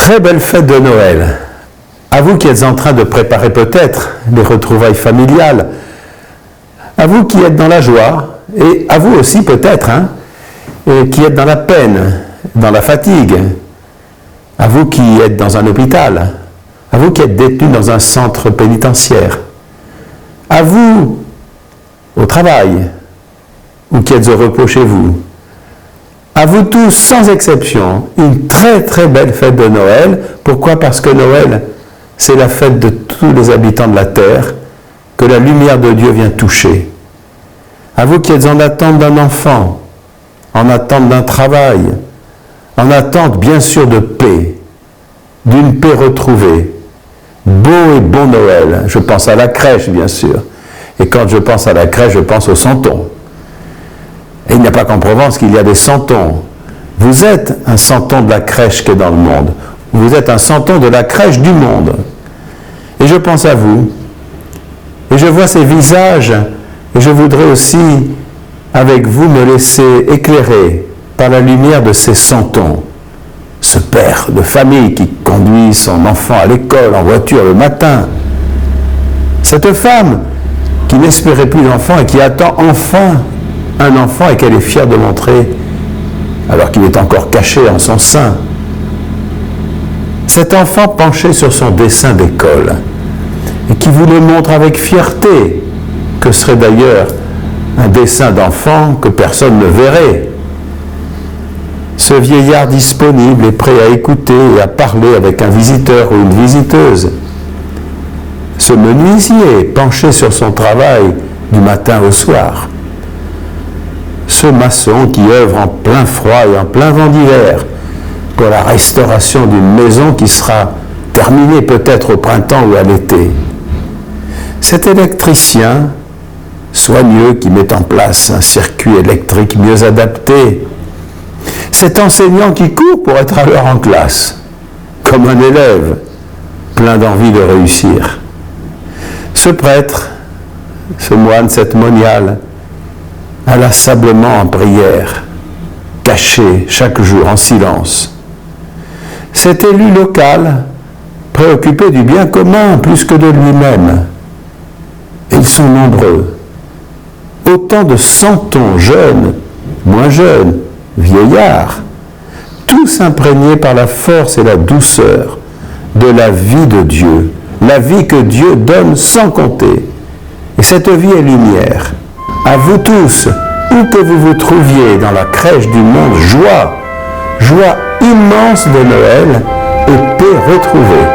Très belle fête de Noël. À vous qui êtes en train de préparer peut-être les retrouvailles familiales, à vous qui êtes dans la joie, et à vous aussi peut-être, qui êtes dans la peine, dans la fatigue, à vous qui êtes dans un hôpital, à vous qui êtes détenus dans un centre pénitentiaire, à vous au travail, ou qui êtes au repos chez vous, à vous tous, sans exception, une très très belle fête de Noël. Pourquoi? Parce que Noël, c'est la fête de tous les habitants de la terre, que la lumière de Dieu vient toucher. À vous qui êtes en attente d'un enfant, en attente d'un travail, en attente bien sûr de paix, d'une paix retrouvée. Beau et bon Noël. Je pense à la crèche bien sûr. Et quand je pense à la crèche, je pense aux santons. Et il n'y a pas qu'en Provence qu'il y a des santons. Vous êtes un santon de la crèche qui est dans le monde. Vous êtes un santon de la crèche du monde. Et je pense à vous. Et je vois ces visages. Et je voudrais aussi, avec vous, me laisser éclairer par la lumière de ces santons. Ce père de famille qui conduit son enfant à l'école en voiture le matin. Cette femme qui n'espérait plus d'enfant et qui attend enfin un enfant et qu'elle est fière de montrer alors qu'il est encore caché en son sein. Cet enfant penché sur son dessin d'école et qui vous le montre avec fierté, que serait d'ailleurs un dessin d'enfant que personne ne verrait. Ce vieillard disponible et prêt à écouter et à parler avec un visiteur ou une visiteuse. Ce menuisier penché sur son travail du matin au soir. Ce maçon qui œuvre en plein froid et en plein vent d'hiver pour la restauration d'une maison qui sera terminée peut-être au printemps ou à l'été. Cet électricien soigneux qui met en place un circuit électrique mieux adapté. Cet enseignant qui court pour être à l'heure en classe, comme un élève plein d'envie de réussir. Ce prêtre, ce moine, cette moniale, inlassablement en prière, caché chaque jour en silence. Cet élu local, préoccupé du bien commun plus que de lui-même. Et ils sont nombreux. Autant de santons, jeunes, moins jeunes, vieillards, tous imprégnés par la force et la douceur de la vie de Dieu, la vie que Dieu donne sans compter. Et cette vie est lumière. À vous tous, où que vous vous trouviez dans la crèche du monde, joie immense de Noël et paix retrouvée.